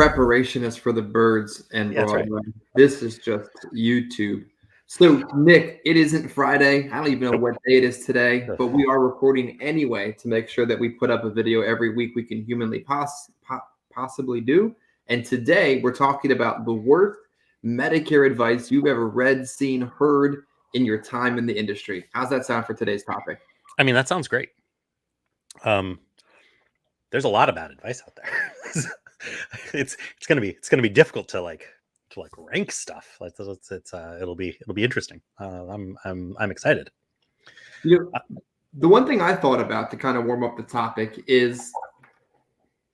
preparation is for the birds and Yeah, that's right. Broadway. This is just YouTube. So, Nick, it isn't Friday. I don't even know Nope. what day it is today, Ugh. but we are recording anyway to make sure that we put up a video every week we can humanly possibly do. And today we're talking about the worst Medicare advice you've ever read, seen, heard in your time in the industry. How's that sound for today's topic? I mean, that sounds great. There's a lot of bad advice out there. it's gonna be difficult to rank stuff. It'll be interesting. I'm excited. You know, the one thing I thought about to kind of warm up the topic is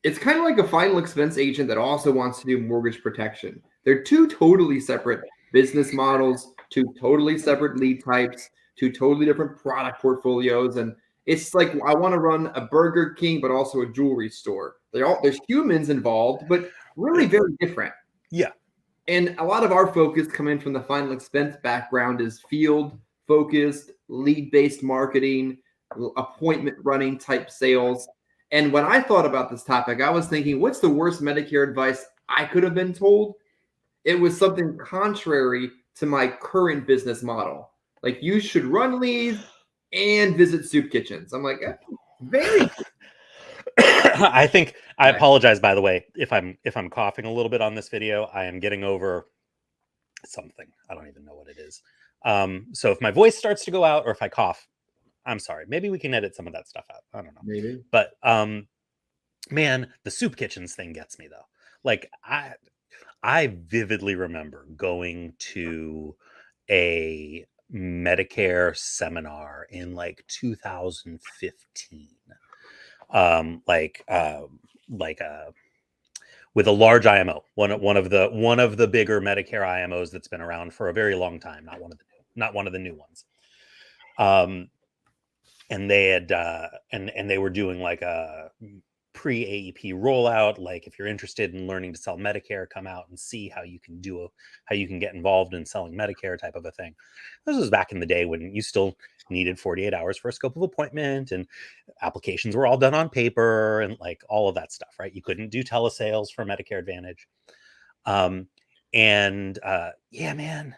it's kind of like a final expense agent that also wants to do mortgage protection. They're two totally separate business models, two totally separate lead types, two totally different product portfolios. And it's like I want to run a Burger King, but also a jewelry store. There's humans involved, but really very different. Yeah. And a lot of our focus coming from the final expense background is field focused, lead based marketing, appointment running type sales. And when I thought about this topic, I was thinking, what's the worst Medicare advice I could have been told? It was something contrary to my current business model. Like, you should run leads and visit soup kitchens. I'm like, very. I apologize, by the way, if I'm coughing a little bit on this video. I am getting over something. I don't even know what it is. So if my voice starts to go out or if I cough, I'm sorry. Maybe we can edit some of that stuff out. I don't know. Maybe. But man, the soup kitchens thing gets me though. Like I vividly remember going to a Medicare seminar in like 2015. With a large IMO, one of the bigger Medicare IMOs that's been around for a very long time, not one of the new ones. And they had and they were doing like a pre-AEP rollout. Like, if you're interested in learning to sell Medicare, come out and see how you can get involved in selling Medicare type of a thing. This was back in the day when you still needed 48 hours for a scope of appointment, and applications were all done on paper and like all of that stuff, right? You couldn't do telesales for Medicare Advantage. Yeah, man,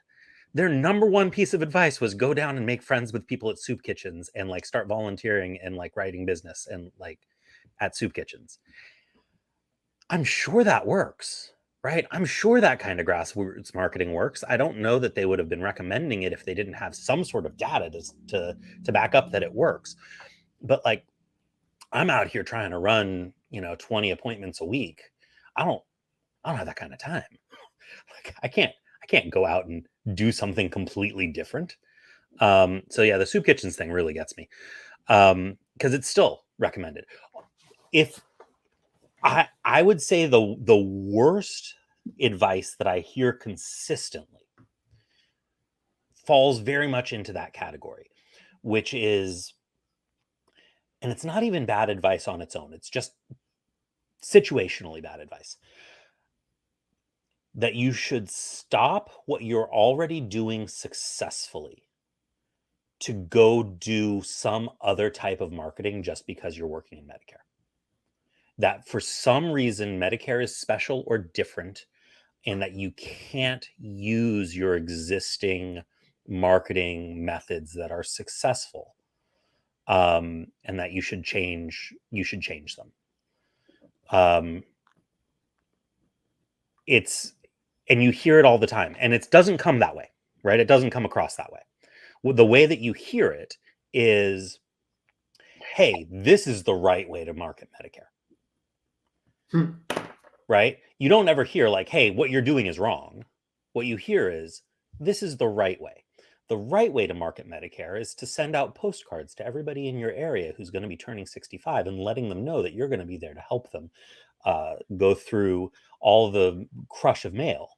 their number one piece of advice was go down and make friends with people at soup kitchens and like start volunteering and like writing business and like at soup kitchens. I'm sure that works, right? I'm sure that kind of grassroots marketing works. I don't know that they would have been recommending it if they didn't have some sort of data to back up that it works. But like, I'm out here trying to run, 20 appointments a week. I don't have that kind of time. Like, I can't go out and do something completely different. So yeah, the soup kitchens thing really gets me. Because it's still recommended. If I would say the worst advice that I hear consistently falls very much into that category, which is, and it's not even bad advice on its own, it's just situationally bad advice, that you should stop what you're already doing successfully to go do some other type of marketing just because you're working in Medicare. That for some reason Medicare is special or different, and that you can't use your existing marketing methods that are successful, and that you should change them. And you hear it all the time, and it doesn't come that way, right? It doesn't come across that way. Well, the way that you hear it is, hey, this is the right way to market Medicare. Right? You don't ever hear like, hey, what you're doing is wrong. What you hear is, this is the right way. The right way to market Medicare is to send out postcards to everybody in your area who's going to be turning 65 and letting them know that you're going to be there to help them go through all the crush of mail.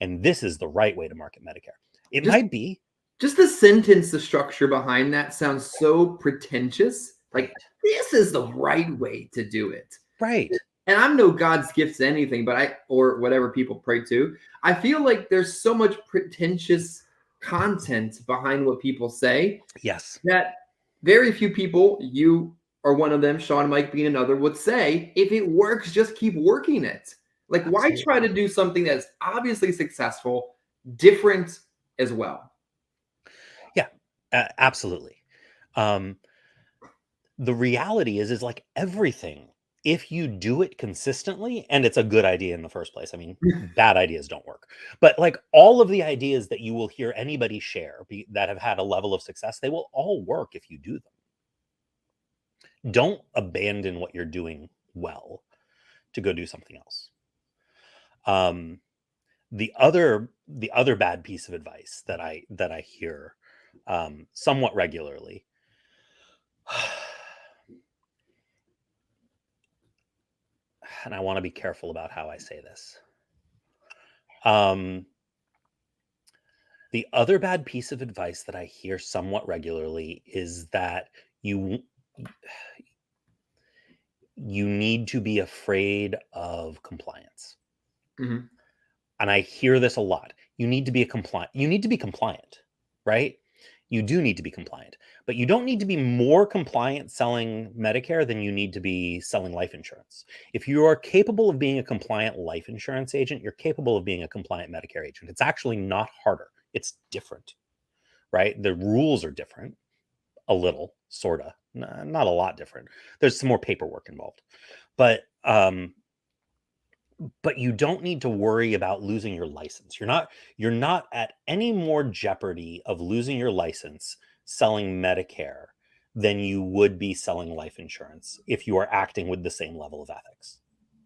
And this is the right way to market Medicare. It might be. Just the sentence, the structure behind that sounds so pretentious. Like, this is the right way to do it. Right. And I'm no God's gift to anything, or whatever people pray to. I feel like there's so much pretentious content behind what people say. Yes. That very few people, you are one of them, Sean, Mike being another, would say, if it works, just keep working it. Like, why Absolutely. try to do something that's obviously successful, different as well? Yeah, absolutely. Um, the reality is like everything, if you do it consistently and it's a good idea in the first place. I mean, bad ideas don't work, but like all of the ideas that you will hear anybody share that have had a level of success, they will all work if you do them. Don't abandon what you're doing well to go do something else. um the other bad piece of advice that I hear somewhat regularly, and I want to be careful about how I say this. Um, the other bad piece of advice that I hear somewhat regularly is that you you need to be afraid of compliance. Mhm. And I hear this a lot. You need to be compliant, right? You do need to be compliant, but you don't need to be more compliant selling Medicare than you need to be selling life insurance. If you are capable of being a compliant life insurance agent, you're capable of being a compliant Medicare agent. It's actually not harder. It's different, right? The rules are different, a little, sort of, not a lot different. There's some more paperwork involved, but you don't need to worry about losing your license. You're not at any more jeopardy of losing your license selling Medicare than you would be selling life insurance if you are acting with the same level of ethics,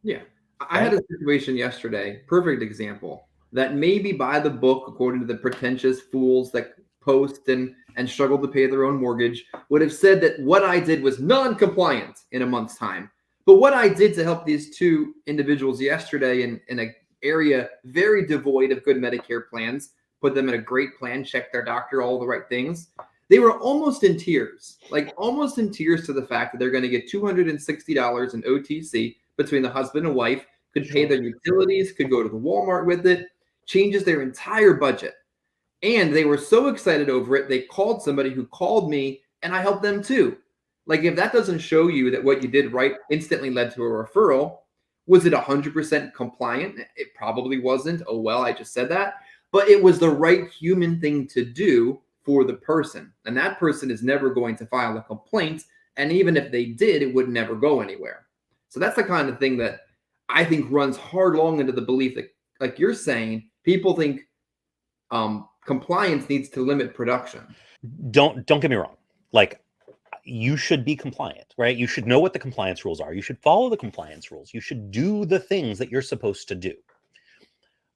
Yeah. I had right? a situation yesterday, perfect example, that maybe by the book, according to the pretentious fools that post and struggle to pay their own mortgage, would have said that what I did was non-compliant in a month's time. But what I did to help these two individuals yesterday in an area very devoid of good Medicare plans, put them in a great plan, check their doctor, all the right things. They were almost in tears, like almost in tears to the fact that they're going to get $260 in OTC between the husband and wife, could pay Sure. their utilities, could go to the Walmart with it, changes their entire budget. And they were so excited over it, they called somebody who called me and I helped them too. Like, if that doesn't show you that what you did right instantly led to a referral, was it 100% compliant? It probably wasn't. Oh, well, I just said that. But it was the right human thing to do for the person. And that person is never going to file a complaint. And even if they did, it would never go anywhere. So that's the kind of thing that I think runs hard long into the belief that, like you're saying, people think compliance needs to limit production. Don't get me wrong. Like, you should be compliant, right? You should know what the compliance rules are. You should follow the compliance rules. You should do the things that you're supposed to do.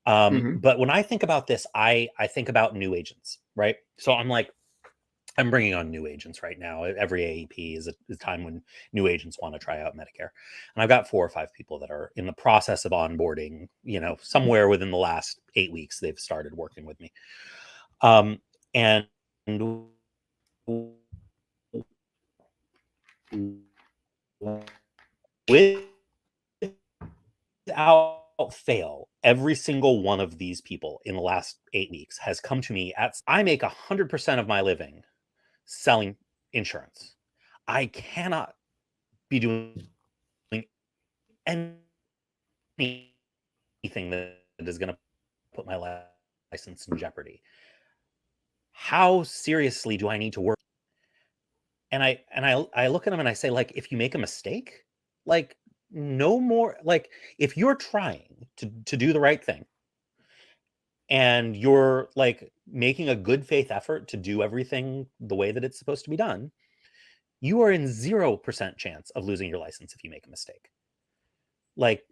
Mhm. But when I think about this, I think about new agents, right? So I'm bringing on new agents right now. Every AEP is a time when new agents want to try out Medicare, and I've got 4 or 5 people that are in the process of onboarding. Somewhere within the last 8 weeks, they've started working with me. And without fail, every single one of these people in the last 8 weeks has come to me at. I make 100% of my living selling insurance. I cannot be doing anything that is going to put my license in jeopardy. How seriously do I need to work? And I look at them and I say, like, if you make a mistake, like, no more. Like, if you're trying to do the right thing and you're like making a good faith effort to do everything the way that it's supposed to be done, you are in 0% chance of losing your license if you make a mistake. Like,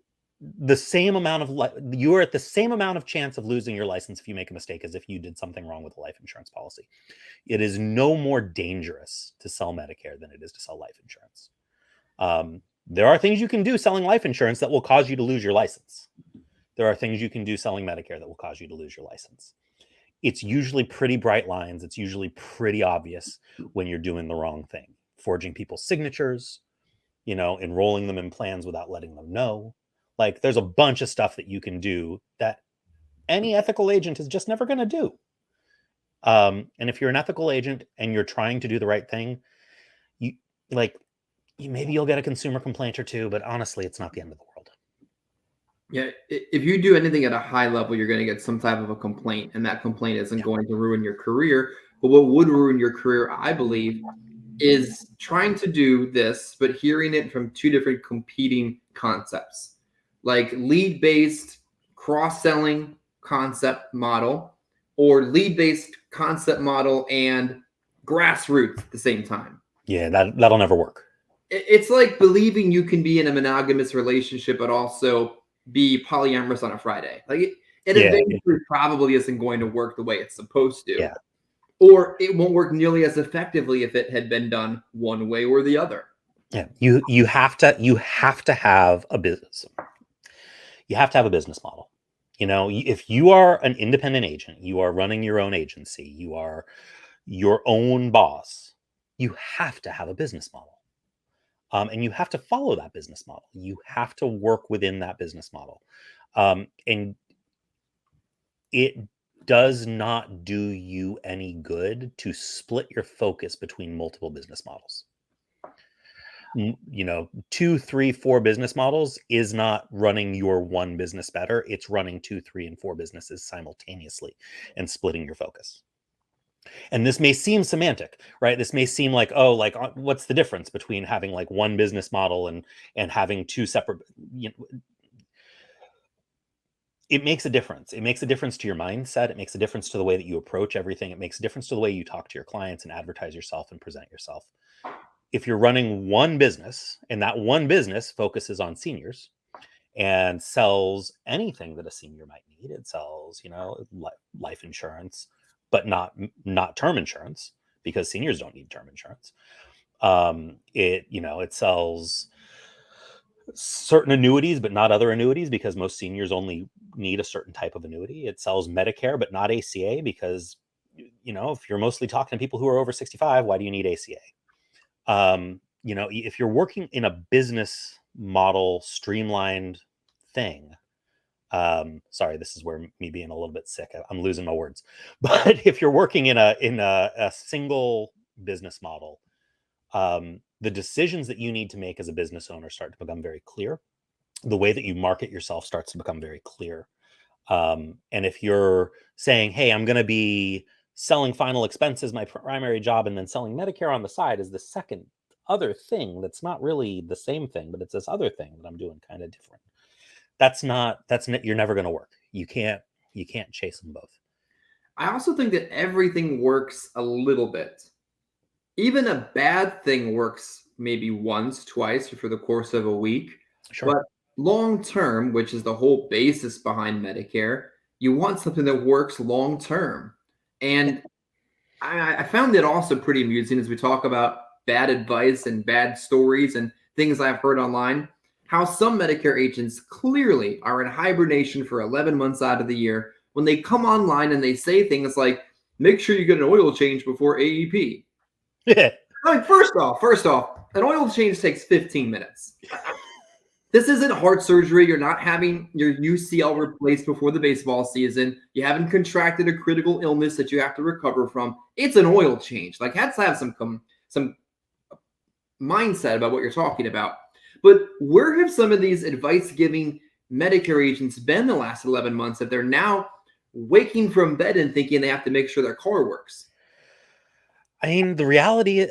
the same amount of you are at the same amount of chance of losing your license if you make a mistake as if you did something wrong with a life insurance policy. It is no more dangerous to sell Medicare than it is to sell life insurance. There are things you can do selling life insurance that will cause you to lose your license. There are things you can do selling Medicare that will cause you to lose your license. It's usually pretty bright lines. It's usually pretty obvious when you're doing the wrong thing. Forging people's signatures, enrolling them in plans without letting them know. Like, there's a bunch of stuff that you can do that any ethical agent is just never going to do. And if you're an ethical agent and you're trying to do the right thing, you maybe you'll get a consumer complaint or two, but honestly, it's not the end of the world. Yeah, if you do anything at a high level, you're going to get some type of a complaint, and that complaint isn't going to ruin your career. But what would ruin your career, I believe, is trying to do this, but hearing it from two different competing concepts, like lead-based cross-selling concept model, or lead-based concept model and grassroots at the same time. Yeah, that'll never work. It's like believing you can be in a monogamous relationship, but also be polyamorous on a Friday. Like it Yeah, eventually probably isn't going to work the way it's supposed to. yeah. Or it won't work nearly as effectively if it had been done one way or the other. Yeah, you have to have a business. You have to have a business model. You know, if you are an independent agent, you are running your own agency, you are your own boss, you have to have a business model. And you have to follow that business model. You have to work within that business model. And it does not do you any good to split your focus between multiple business models. You know, 2, 3, 4 business models is not running your one business better. It's running 2, 3, and 4 businesses simultaneously and splitting your focus. And this may seem semantic, right? This may seem like, oh, like what's the difference between having like one business model and having two separate, you know, it makes a difference. It makes a difference to your mindset. It makes a difference to the way that you approach everything. It makes a difference to the way you talk to your clients and advertise yourself and present yourself. If you're running one business and that one business focuses on seniors and sells anything that a senior might need, it sells, you know, life insurance, but not term insurance, because seniors don't need term insurance. It sells certain annuities, but not other annuities, because most seniors only need a certain type of annuity. It sells Medicare, but not ACA, because, you know, if you're mostly talking to people who are over 65, why do you need ACA? You know, if you're working in a business model streamlined thing, sorry, this is where me being a little bit sick, I'm losing my words. But if you're working in a single business model, the decisions that you need to make as a business owner start to become very clear. The way that you market yourself starts to become very clear. And if you're saying, hey, I'm going to be selling final expenses, my primary job, and then selling Medicare on the side is the second other thing that's not really the same thing, but it's this other thing that I'm doing kind of different. You're never going to work. You can't chase them both. I also think that everything works a little bit. Even a bad thing works maybe once, twice, or for the course of a week. Sure. But long term, which is the whole basis behind Medicare, you want something that works long term. And I found it also pretty amusing as we talk about bad advice and bad stories and things I've heard online, how some Medicare agents clearly are in hibernation for 11 months out of the year when they come online and they say things like, make sure you get an oil change before AEP. Yeah. Like, first off, an oil change takes 15 minutes. This isn't heart surgery. You're not having your UCL replaced before the baseball season. You haven't contracted a critical illness that you have to recover from. It's an oil change. Like, have to have some mindset about what you're talking about. But where have some of these advice-giving Medicare agents been the last 11 months that they're now waking from bed and thinking they have to make sure their car works? I mean, the reality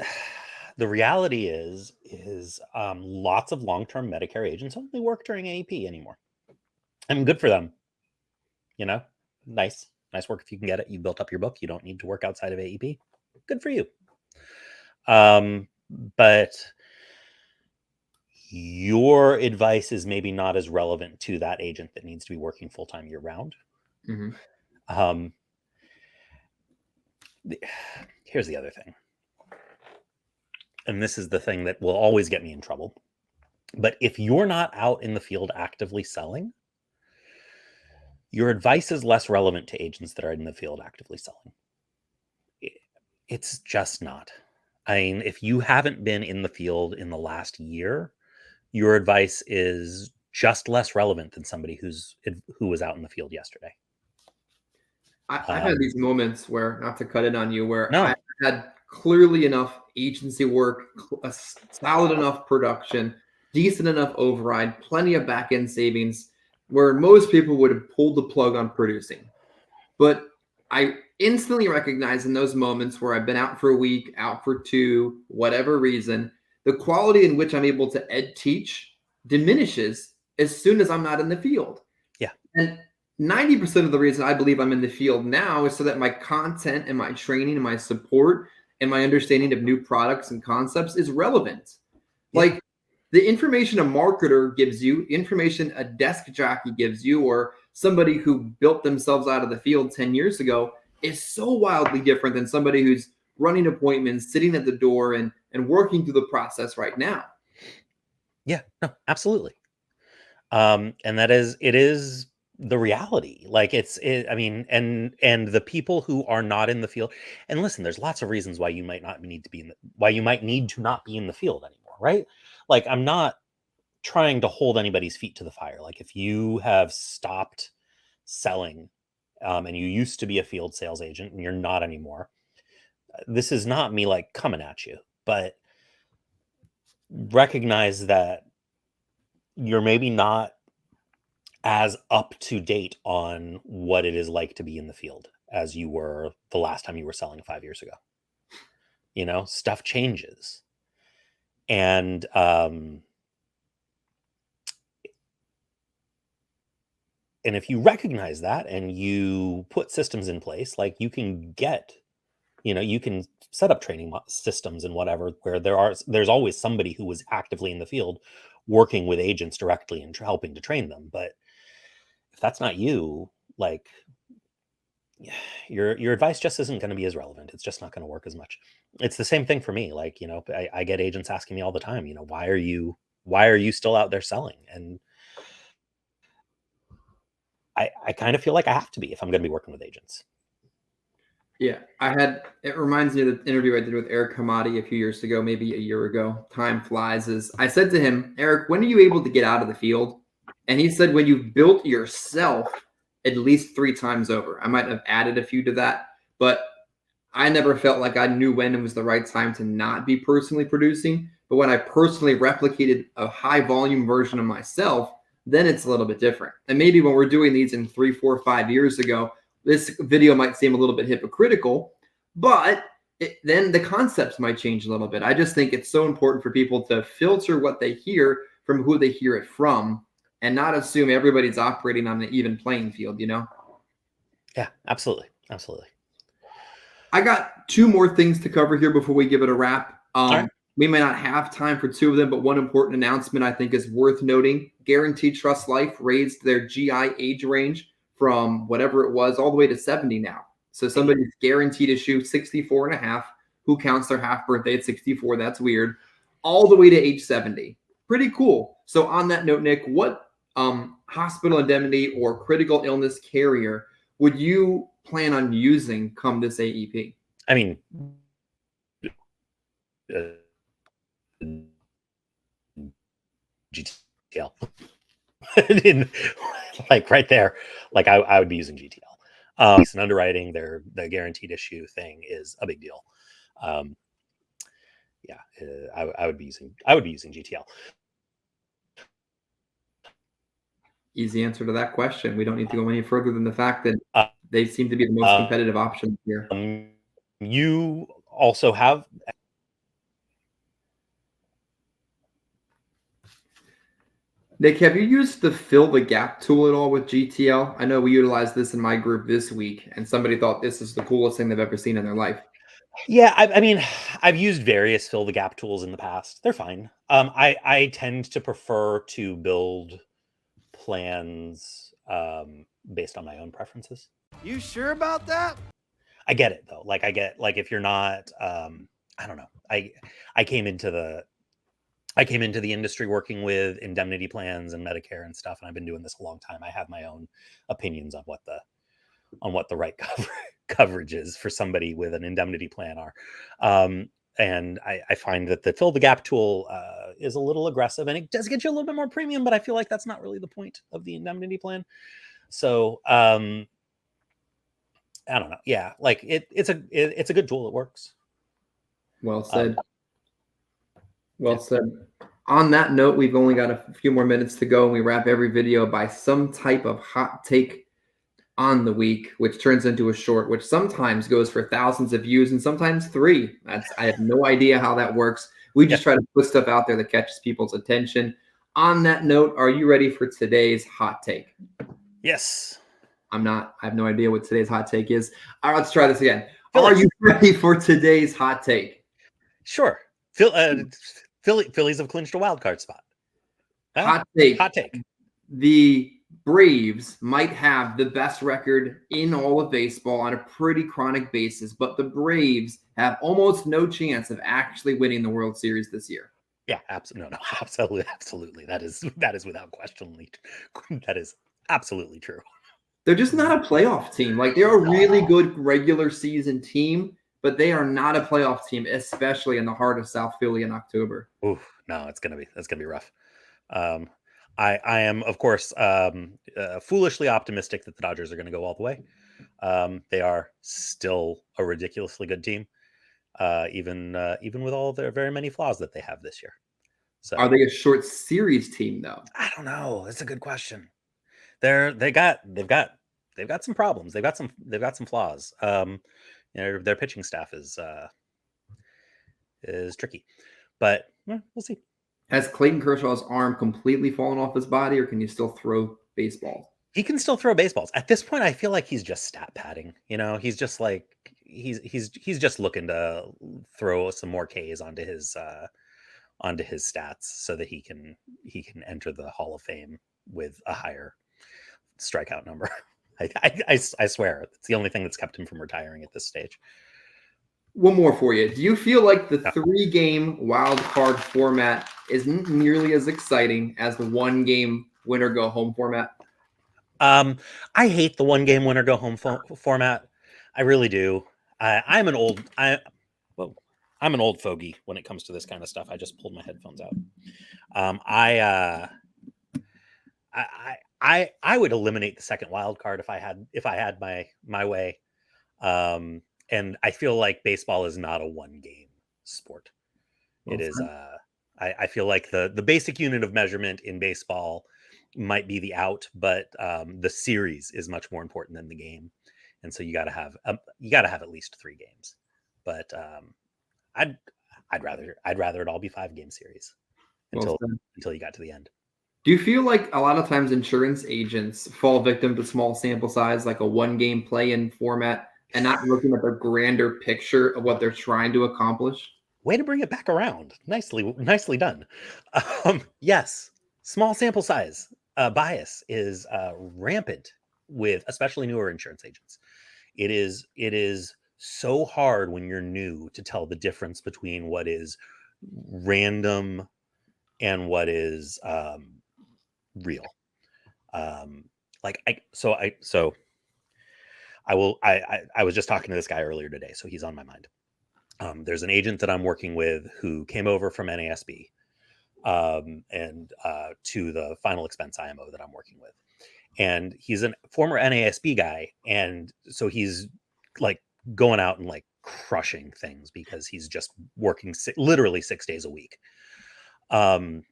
is lots of long-term Medicare agents only work during AEP anymore. I mean, good for them. You know, nice work if you can get it. You built up your book. You don't need to work outside of AEP. Good for you. But your advice is maybe not as relevant to that agent that needs to be working full-time year-round. Mm-hmm. Here's the other thing. And this is the thing that will always get me in trouble. But if you're not out in the field actively selling, your advice is less relevant to agents that are in the field actively selling. It's just not. I mean, if you haven't been in the field in the last year, your advice is just less relevant than somebody who was out in the field yesterday. I've had these moments where, not to cut in on you, where No. I had clearly enough agency work, a solid enough production, decent enough override, plenty of back end savings, where most people would have pulled the plug on producing. But I instantly recognize in those moments where I've been out for a week, out for two, whatever reason, the quality in which I'm able to teach diminishes as soon as I'm not in the field. Yeah. And 90% of the reason I believe I'm in the field now is so that my content and my training and my support and my understanding of new products and concepts is relevant. Yeah. Like the information a marketer gives you, information a desk jockey gives you, or somebody who built themselves out of the field 10 years ago is so wildly different than somebody who's running appointments, sitting at the door and working through the process right now. Yeah, no, absolutely. And it is the reality. Like I mean, and the people who are not in the field, and listen, there's lots of reasons why you might not need to be why you might need to not be in the field anymore, right? Like, I'm not trying to hold anybody's feet to the fire. Like, if you have stopped selling, and you used to be a field sales agent and you're not anymore, this is not me like coming at you, but recognize that you're maybe not as up to date on what it is like to be in the field as you were the last time you were selling 5 years ago. You know, stuff changes. And if you recognize that and you put systems in place, like you can you can set up training systems and whatever, where there's always somebody who was actively in the field working with agents directly and helping to train them. But if that's not you, like, your advice just isn't going to be as relevant. It's just not going to work as much. It's the same thing for me. Like, I get agents asking me all the time, why are you still out there selling? And I kind of feel like I have to be if I'm going to be working with agents. Yeah, it reminds me of the interview I did with Eric Hamadi a few years ago, maybe a year ago. Time flies. I said to him, Eric, when are you able to get out of the field? And he said, when you've built yourself at least 3 times over. I might have added a few to that, but I never felt like I knew when it was the right time to not be personally producing. But when I personally replicated a high volume version of myself, then it's a little bit different. And maybe when we're doing these in 3, 4, 5 years ago, this video might seem a little bit hypocritical, but then the concepts might change a little bit. I just think it's so important for people to filter what they hear from who they hear it from and not assume everybody's operating on an even playing field, Yeah, absolutely. Absolutely. I got 2 more things to cover here before we give it a wrap. Right. We may not have time for 2 of them, but one important announcement I think is worth noting. Guaranteed Trust Life raised their GI age range from whatever it was all the way to 70 now. So somebody's guaranteed to shoot 64 and a half. Who counts their half birthday at 64? That's weird. All the way to age 70. Pretty cool. So on that note, Nick, what hospital indemnity or critical illness carrier would you plan on using come this AEP? I mean, GTL. Like right there, like I would be using GTL. It's an underwriting, the guaranteed issue thing is a big deal. Yeah, I would be using GTL. Easy answer to that question. We don't need to go any further than the fact that they seem to be the most competitive option here. You also have. Nick, have you used the fill the gap tool at all with GTL? I know we utilized this in my group this week, and somebody thought this is the coolest thing they've ever seen in their life. Yeah, I mean, I've used various fill the gap tools in the past. They're fine. I tend to prefer to build plans based on my own preferences. You sure about that? I get it though. Like, I get, like, if you're not, I don't know. I came into the industry working with indemnity plans and Medicare and stuff, and I've been doing this a long time. I have my own opinions on what the right coverage is for somebody with an indemnity plan are. And I find that the fill the gap tool is a little aggressive, and it does get you a little bit more premium, but I feel like that's not really the point of the indemnity plan. So I don't know. Yeah, like it's a good tool. It works. Well said. Well said. On that note, we've only got a few more minutes to go, and we wrap every video by some type of hot take on the week, which turns into a short, which sometimes goes for thousands of views and sometimes 3. I have no idea how that works. We just try to put stuff out there that catches people's attention. On that note, are you ready for today's hot take? Yes. I'm not. I have no idea what today's hot take is. All right, let's try this again. Phillies. Are you ready for today's hot take? Sure. Phillies have clinched a wild card spot. Huh? Hot take. Hot take. The Braves might have the best record in all of baseball on a pretty chronic basis, but the Braves have almost no chance of actually winning the World Series this year. Yeah, absolutely. No, absolutely. That is without question. That is absolutely true. They're just not a playoff team. Like, they're a really good regular season team, but they are not a playoff team, especially in the heart of South Philly in October. Ooh, no, that's gonna be rough. I am, of course, foolishly optimistic that the Dodgers are going to go all the way. They are still a ridiculously good team, even with all their very many flaws that they have this year. So, are they a short series team though? I don't know. That's a good question. They've got some problems. They've got some flaws. Their pitching staff is tricky, but we'll see. Has Clayton Kershaw's arm completely fallen off his body, or can you still throw baseballs? He can still throw baseballs. At this point, I feel like he's just stat padding. He's just like he's just looking to throw some more Ks onto his stats so that he can enter the Hall of Fame with a higher strikeout number. I swear it's the only thing that's kept him from retiring at this stage. One more for you. Do you feel like the 3-game wild card format isn't nearly as exciting as the 1-game winner go home format? I hate the 1-game winner go home format. I really do. I'm an old fogey when it comes to this kind of stuff. I just pulled my headphones out. I would eliminate the second wild card if I had my way. And I feel like baseball is not a 1-game sport. It is. I feel like the basic unit of measurement in baseball might be the out, but the series is much more important than the game, and so you got to have at least 3 games. But I'd rather it all be 5-game series until you got to the end. Do you feel like a lot of times insurance agents fall victim to small sample size, like a 1-game play-in format, and not looking at the grander picture of what they're trying to accomplish? Way to bring it back around. Nicely done. Yes, small sample size bias is rampant with especially newer insurance agents. It is so hard when you're new to tell the difference between what is random and what is real. I was just talking to this guy earlier today, so he's on my mind. There's an agent that I'm working with who came over from NASB and to the final expense IMO that I'm working with. And he's a former NASB guy. And so he's like going out and like crushing things because he's just working literally 6 days a week. And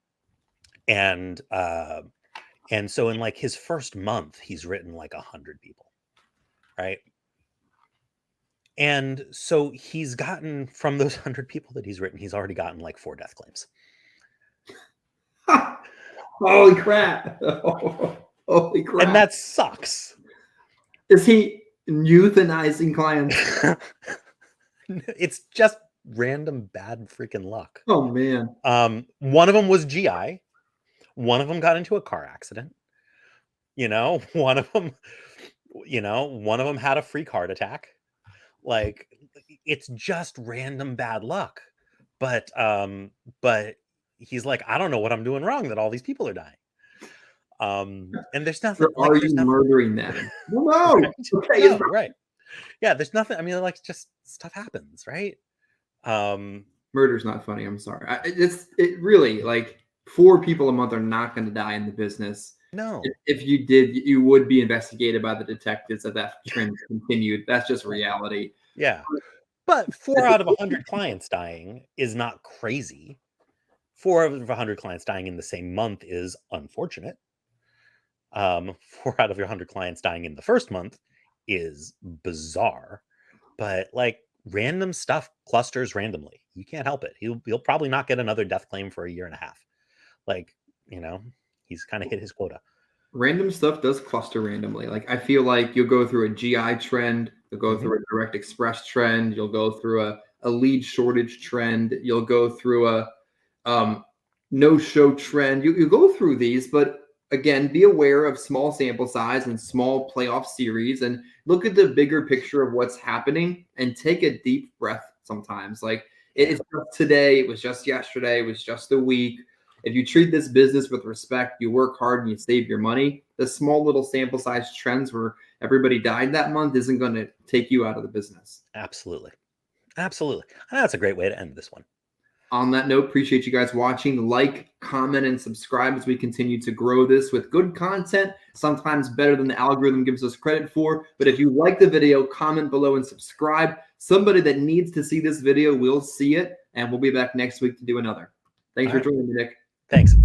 so in like his first month, he's written like 100 people. Right. And so he's gotten, from those 100 people that he's written, he's already gotten like 4 death claims. Holy crap. Holy crap. And that sucks. Is he euthanizing clients? It's just random bad freaking luck. Oh, man. One of them was GI. One of them got into a car accident. One of them had a freak heart attack. Like, it's just random bad luck. But he's like, I don't know what I'm doing wrong that all these people are dying. And there's nothing. Or are you murdering them? No. Right. Okay, no, right. Yeah, there's nothing. I mean, like, just stuff happens, right? Murder's not funny. I'm sorry. It really, like, 4 people a month are not going to die in the business. No. If you did, you would be investigated by the detectives if that trend continued. That's just reality. Yeah. But 4 out of 100 clients dying is not crazy 4 out of 100 clients dying in the same month is unfortunate. 4 out of your 100 clients dying in the first month is bizarre, but like random stuff clusters randomly. You can't help it. He'll probably not get another death claim for a year and a half. Like, he's kind of hit his quota. Random stuff does cluster randomly. Like I feel like you'll go through a GI trend, you'll go through a direct express trend, you'll go through a lead shortage trend, you'll go through a no-show trend. You go through these, but again, be aware of small sample size and small playoff series and look at the bigger picture of what's happening and take a deep breath sometimes. Like it's just today, it was just yesterday, it was just a week. If you treat this business with respect, you work hard and you save your money, the small little sample size trends where everybody died that month isn't going to take you out of the business. Absolutely. Absolutely. And that's a great way to end this one. On that note, appreciate you guys watching. Like, comment, and subscribe as we continue to grow this with good content, sometimes better than the algorithm gives us credit for. But if you like the video, comment below and subscribe. Somebody that needs to see this video will see it, and we'll be back next week to do another. Thanks for joining me, Nick. Thanks.